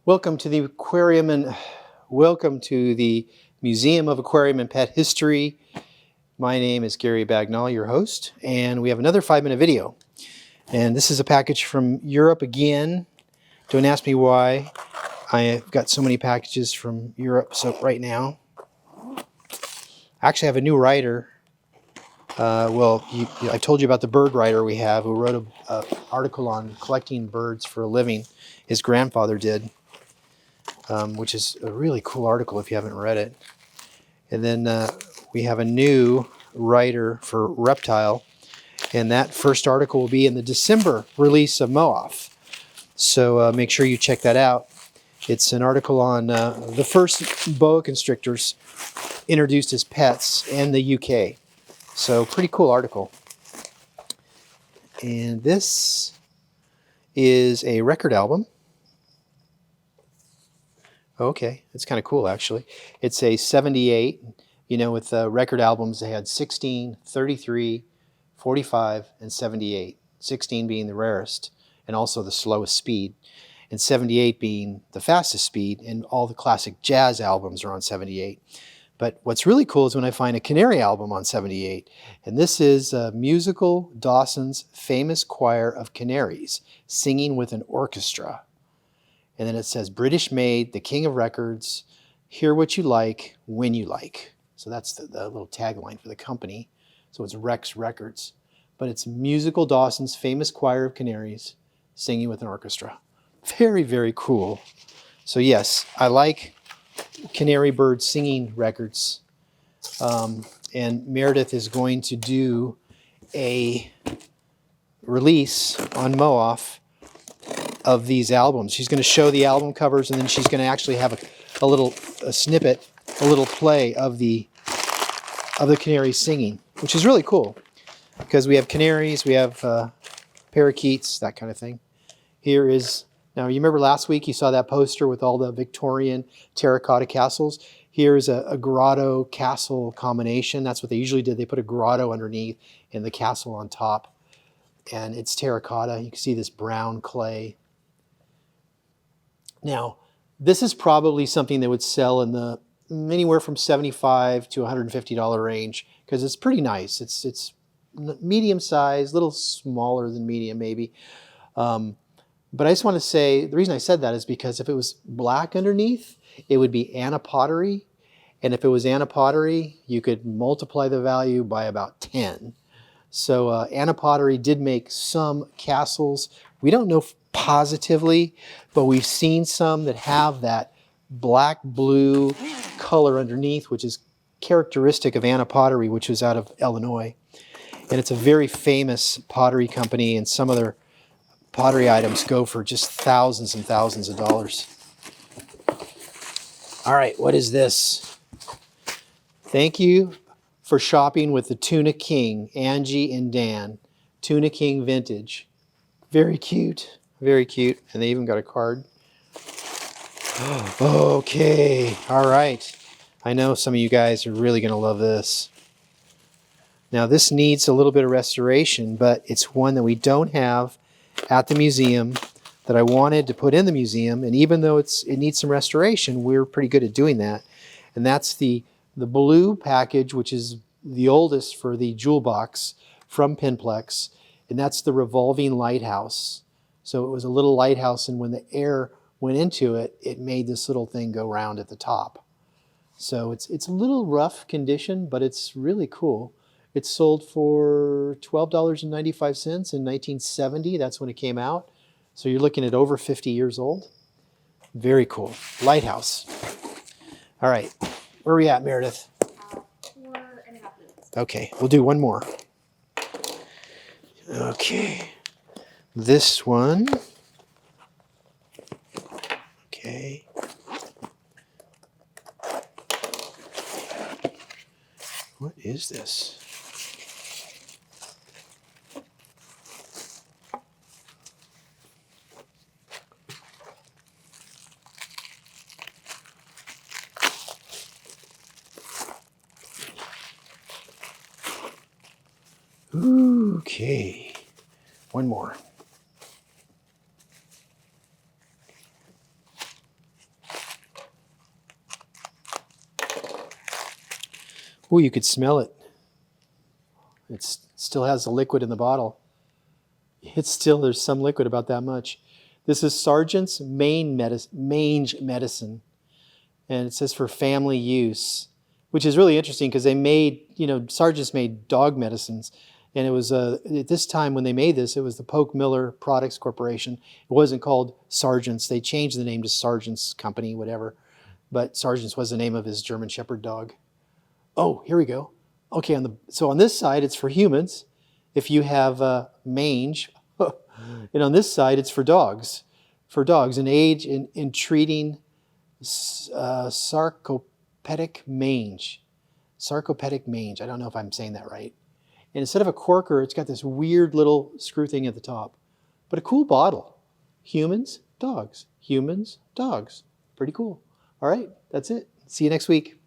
Welcome to the aquarium and welcome to the Museum of Aquarium and Pet History. My name is Gary Bagnall, your host, and we have another 5-minute video. And this is a package from Europe again. Don't ask me why. I've got so many packages from Europe right now. I actually have a new writer. I told you about the bird writer we have who wrote an article on collecting birds for a living. His grandfather did. Which is a really cool article if you haven't read it. And then we have a new writer for reptile, and that first article will be in the December release of MOAF. So make sure you check that out. It's an article on the first boa constrictors introduced as pets in the UK. So pretty cool article. And this is a record album. Okay, it's kind of cool actually. It's a 78, you know, with record albums they had 16, 33, 45, and 78. 16 being the rarest and also the slowest speed, and 78 being the fastest speed, and all the classic jazz albums are on 78. But what's really cool is when I find a Canary album on 78, and this is musical Dawson's famous choir of Canaries singing with an orchestra. And then it says, British made, the king of records, hear what you like, when you like. So that's the little tagline for the company. So it's Rex Records. But it's musical Dawson's famous choir of Canaries singing with an orchestra. Very, very cool. So yes, I like canary bird singing records. And Meredith is going to do a release on MOAF of these albums. She's going to show the album covers, and then she's going to actually have a snippet, a little play of the canaries singing, which is really cool because we have canaries, we have parakeets, that kind of thing. Here is, now you remember last week you saw that poster with all the Victorian terracotta castles. Here's a Grotto Castle combination. That's what they usually did. They put a grotto underneath and the castle on top, and it's terracotta. You can see this brown clay. Now, this is probably something that would sell in the anywhere from $75 to $150 range because it's pretty nice. It's medium size, a little smaller than medium maybe. But I just want to say, the reason I said that is because if it was black underneath, it would be anapottery. And if it was anapottery, you could multiply the value by about 10. So anapottery did make some castles. We don't know positively, but we've seen some that have that black blue color underneath, which is characteristic of anapottery, which was out of Illinois. And it's a very famous pottery company, and some of their pottery items go for just thousands and thousands of dollars. All right, what is this? Thank you for shopping with the Tuna King, Angie and Dan. Tuna King Vintage. Very cute. Very cute. And they even got a card. Okay. All right. I know some of you guys are really going to love this. Now, this needs a little bit of restoration, but it's one that we don't have at the museum that I wanted to put in the museum. And even though it needs some restoration, we're pretty good at doing that. And that's the blue package, which is the oldest for the jewel box from Penn-Plax. And that's the Revolving Lighthouse. So it was a little lighthouse, and when the air went into it, it made this little thing go round at the top. So it's a little rough condition, but it's really cool. It sold for $12.95 in 1970. That's when it came out. So you're looking at over 50 years old. Very cool. Lighthouse. All right. Where are we at, Meredith? 4.5 minutes. Okay, we'll do one more. Okay. This one. Okay. What is this? Okay. One more. Ooh, you could smell it. It still has the liquid in the bottle. There's some liquid, about that much. This is Sargent's Mange medicine. And it says for family use, which is really interesting because they made, Sargent's made dog medicines. And it was, at this time when they made this, it was the Polk Miller Products Corporation. It wasn't called Sargent's. They changed the name to Sargent's Company, whatever. But Sargent's was the name of his German Shepherd dog. Oh, here we go. Okay, so on this side, it's for humans. If you have mange, and on this side, it's for dogs. For dogs, an aid in treating sarcopenic mange. Sarcopenic mange. I don't know if I'm saying that right. And instead of a corker, it's got this weird little screw thing at the top. But a cool bottle. Humans, dogs. Humans, dogs. Pretty cool. All right, that's it. See you next week.